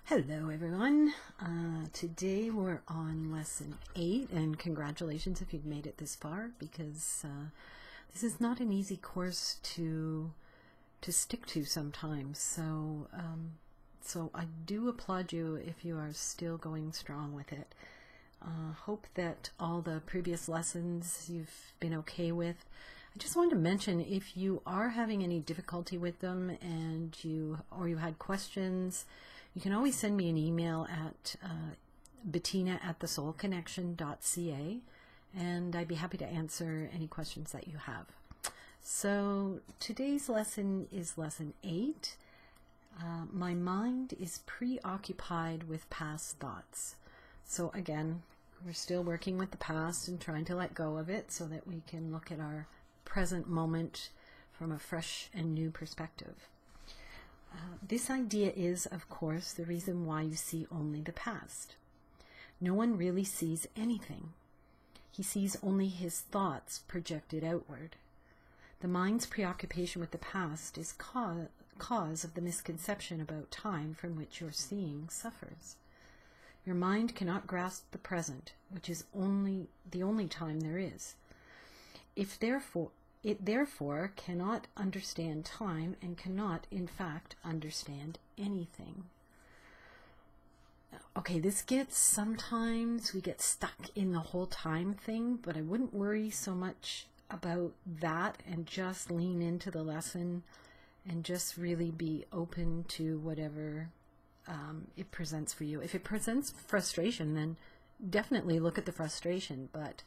Hello everyone. Today we're on lesson 8, and congratulations if you've made it this far, because this is not an easy course to stick to sometimes. So I do applaud you if you are still going strong with it. Hope that all the previous lessons you've been okay with. I just wanted to mention, if you are having any difficulty with them and you had questions, you can always send me an email at bettina@thesoulconnection.ca, and I'd be happy to answer any questions that you have. So today's lesson is lesson 8. My mind is preoccupied with past thoughts. So again, we're still working with the past and trying to let go of it so that we can look at our present moment from a fresh and new perspective. This idea is, of course, the reason why you see only the past. No one really sees anything. He sees only his thoughts projected outward. The mind's preoccupation with the past is cause of the misconception about time from which your seeing suffers. Your mind cannot grasp the present, which is the only time there is. It therefore cannot understand time and cannot, in fact, understand anything. Okay, sometimes we get stuck in the whole time thing, but I wouldn't worry so much about that and just lean into the lesson and just really be open to whatever it presents for you. If it presents frustration, then definitely look at the frustration, but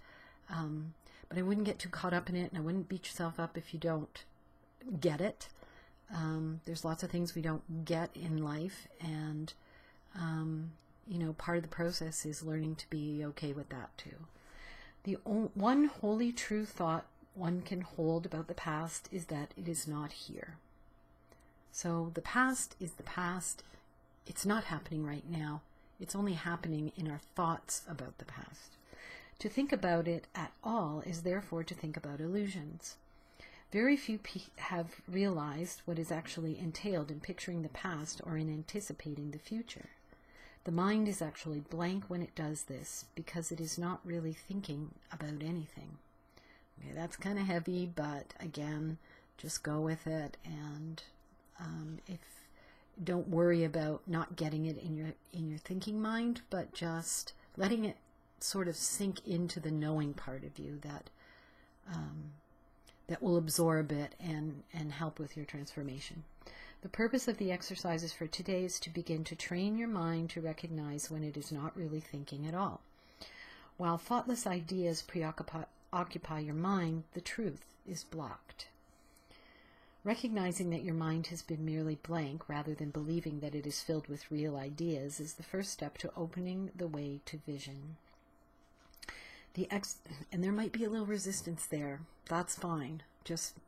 I wouldn't get too caught up in it, and I wouldn't beat yourself up if you don't get it. There's lots of things we don't get in life, and part of the process is learning to be okay with that too. The one wholly true thought one can hold about the past is that it is not here. So the past is the past. It's not happening right now. It's only happening in our thoughts about the past. To think about it at all is therefore to think about illusions. Very few have realized what is actually entailed in picturing the past or in anticipating the future. The mind is actually blank when it does this because it is not really thinking about anything. Okay, that's kind of heavy, but again, just go with it, and don't worry about not getting it in your thinking mind, but just letting it sort of sink into the knowing part of you that will absorb it and help with your transformation. The purpose of the exercises for today is to begin to train your mind to recognize when it is not really thinking at all. While thoughtless ideas preoccupy your mind, the truth is blocked. Recognizing that your mind has been merely blank rather than believing that it is filled with real ideas is the first step to opening the way to vision. And there might be a little resistance there. That's fine. Just,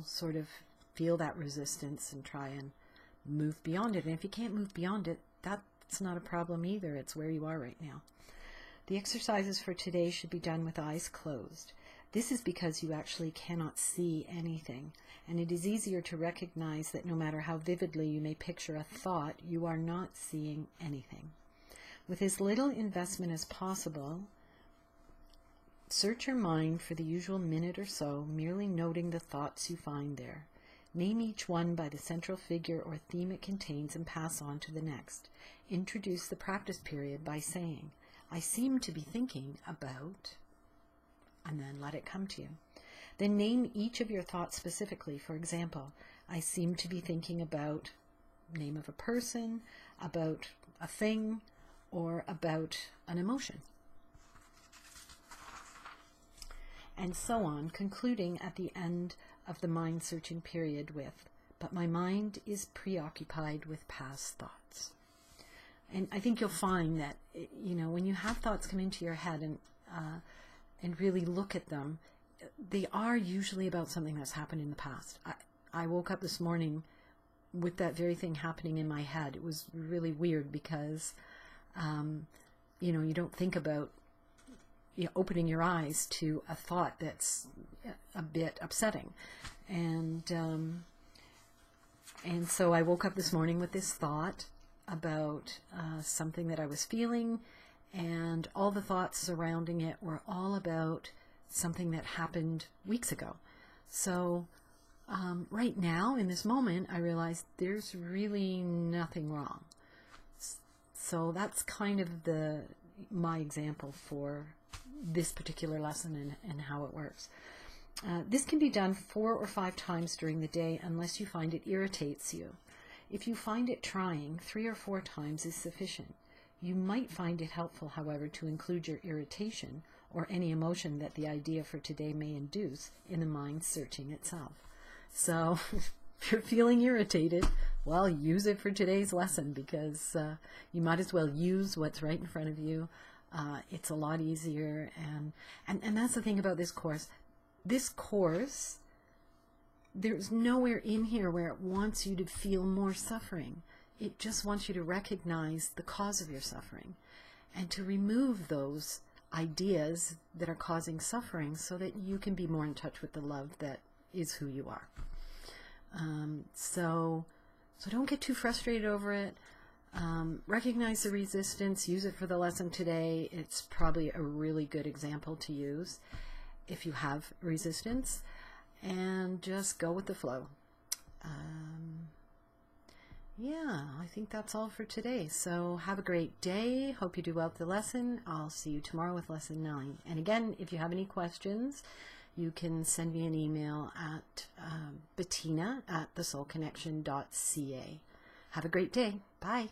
sort of feel that resistance and try and move beyond it. And if you can't move beyond it, that's not a problem either. It's where you are right now. The exercises for today should be done with eyes closed. This is because you actually cannot see anything, and it is easier to recognize that no matter how vividly you may picture a thought, you are not seeing anything. With as little investment as possible, search your mind for the usual minute or so, merely noting the thoughts you find there. Name each one by the central figure or theme it contains and pass on to the next. Introduce the practice period by saying, "I seem to be thinking about," and then let it come to you. Then name each of your thoughts specifically. For example, "I seem to be thinking about," name of a person, about a thing, or about an emotion. And so on, concluding at the end of the mind-searching period with, "But my mind is preoccupied with past thoughts." And I think you'll find that, when you have thoughts come into your head and really look at them, they are usually about something that's happened in the past. I woke up this morning with that very thing happening in my head. It was really weird because, you don't think about opening your eyes to a thought that's a bit upsetting. And so I woke up this morning with this thought, about something that I was feeling, and all the thoughts surrounding it were all about something that happened weeks ago. So right now, in this moment, I realized there's really nothing wrong. So that's kind of my example for this particular lesson and how it works. This can be done 4 or 5 times during the day unless you find it irritates you. If you find it trying, 3 or 4 times is sufficient. You might find it helpful, however, to include your irritation or any emotion that the idea for today may induce in the mind searching itself. So if you're feeling irritated, well, use it for today's lesson, because you might as well use what's right in front of you. It's a lot easier, and that's the thing about this course. This course, there's nowhere in here where it wants you to feel more suffering. It just wants you to recognize the cause of your suffering and to remove those ideas that are causing suffering so that you can be more in touch with the love that is who you are. So don't get too frustrated over it. Recognize the resistance, use it for the lesson today. It's probably a really good example to use if you have resistance, and just go with the flow. Yeah, I think that's all for today. So have a great day. Hope you do well with the lesson. I'll see you tomorrow with lesson 9. And again, if you have any questions, you can send me an email at bettina@thesoulconnection.ca. Have a great day. Bye.